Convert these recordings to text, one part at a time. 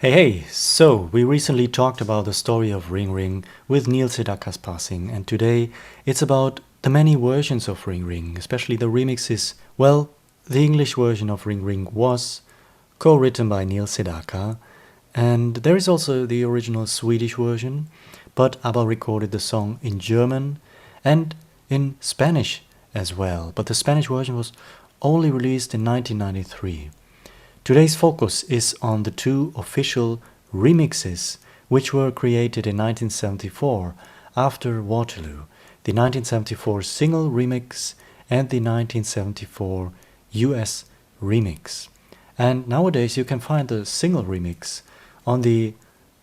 Hey, so we recently talked about the story of Ring Ring with Neil Sedaka's passing, and today it's about the many versions of Ring Ring, especially the remixes. Well, the English version of Ring Ring was co-written by Neil Sedaka, and there is also the original Swedish version, but ABBA recorded the song in German and in Spanish as well, but the Spanish version was only released in 1993. Today's focus is on the two official remixes which were created in 1974 after Waterloo, the 1974 single remix and the 1974 US remix. And nowadays you can find the single remix on the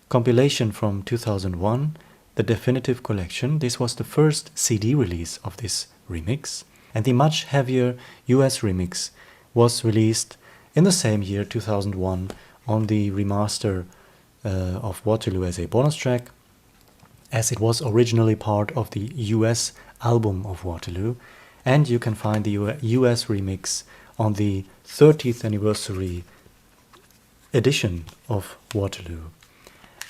compilation from 2001, the Definitive Collection. This was the first CD release of this remix, and the much heavier US remix was released in the same year, 2001, on the remaster of Waterloo as a bonus track, as it was originally part of the US album of Waterloo, and you can find the US remix on the 30th anniversary edition of Waterloo.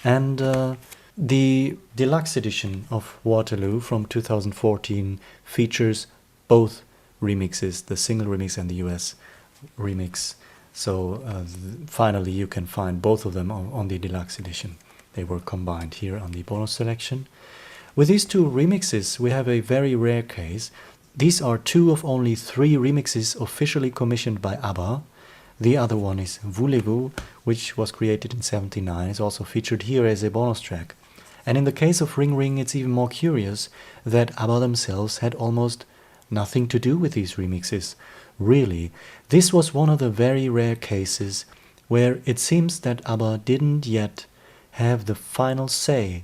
And the deluxe edition of Waterloo from 2014 features both remixes, the single remix and the US remix. So finally you can find both of them on the deluxe edition. They were combined here on the bonus selection. With these two remixes we have a very rare case. These are two of only three remixes officially commissioned by ABBA. The other one is Voulez-vous, which was created in 1979. It's also featured here as a bonus track. And in the case of Ring Ring, it's even more curious that ABBA themselves had almost nothing to do with these remixes. Really, this was one of the very rare cases where it seems that ABBA didn't yet have the final say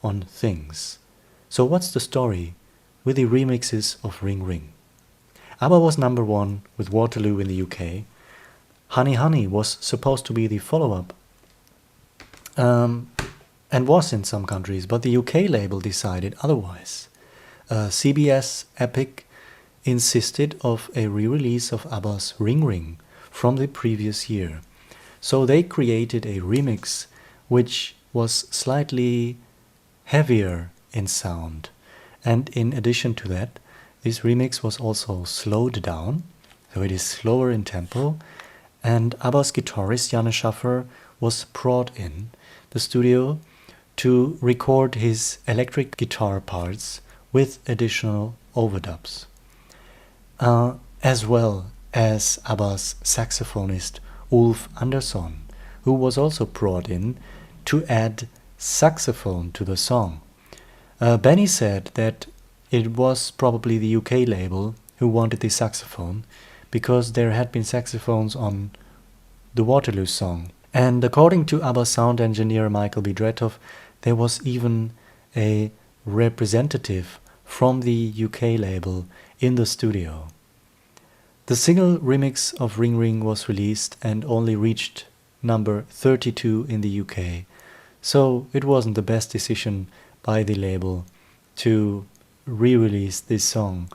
on things. So what's the story with the remixes of Ring Ring? ABBA was number one with Waterloo in the UK. Honey Honey was supposed to be the follow-up, and was in some countries, but the UK label decided otherwise. CBS Epic insisted of a re-release of ABBA's Ring Ring from the previous year. So they created a remix which was slightly heavier in sound. And in addition to that, this remix was also slowed down, so it is slower in tempo. And ABBA's guitarist Janne Schaffer was brought in the studio to record his electric guitar parts with additional overdubs. As well as ABBA's saxophonist Ulf Andersson, who was also brought in to add saxophone to the song. Benny said that it was probably the UK label who wanted the saxophone because there had been saxophones on the Waterloo song. And according to ABBA sound engineer Michael Bidretov, there was even a representative from the UK label in the studio. The single remix of Ring Ring was released and only reached number 32 in the UK, so it wasn't the best decision by the label to re-release this song,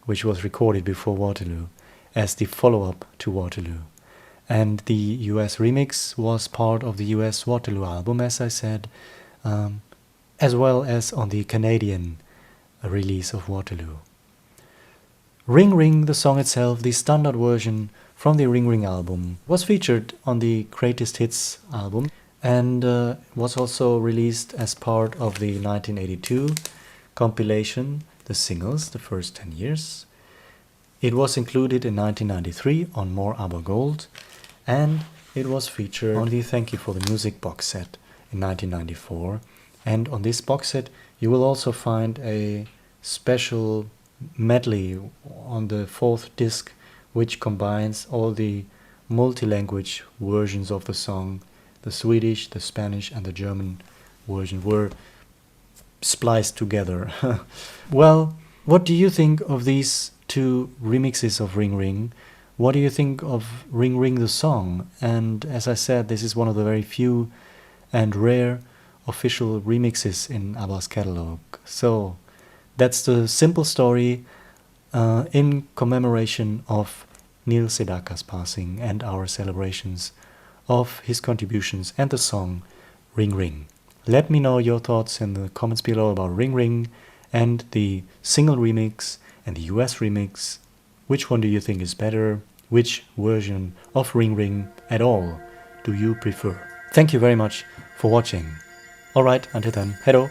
which was recorded before Waterloo, as the follow-up to Waterloo. And the US remix was part of the US Waterloo album, as I said, as well as on the Canadian release of Waterloo. Ring Ring, the song itself, the standard version from the Ring Ring album, was featured on the Greatest Hits album and was also released as part of the 1982 compilation, The Singles, the first 10 years. It was included in 1993 on More ABBA Gold, and it was featured on the Thank You for the Music box set in 1994. And on this box set you will also find a special medley on the fourth disc which combines all the multi-language versions of the song. The Swedish, the Spanish and the German version were spliced together. Well, what do you think of these two remixes of Ring Ring? What do you think of Ring Ring the song? And as I said, this is one of the very few and rare official remixes in ABBA's catalog. So that's the simple story in commemoration of Neil Sedaka's passing and our celebrations of his contributions and the song Ring Ring. Let me know your thoughts in the comments below about Ring Ring and the single remix and the US remix. Which one do you think is better? Which version of Ring Ring at all do you prefer? Thank you very much for watching. Alright, until then, hello!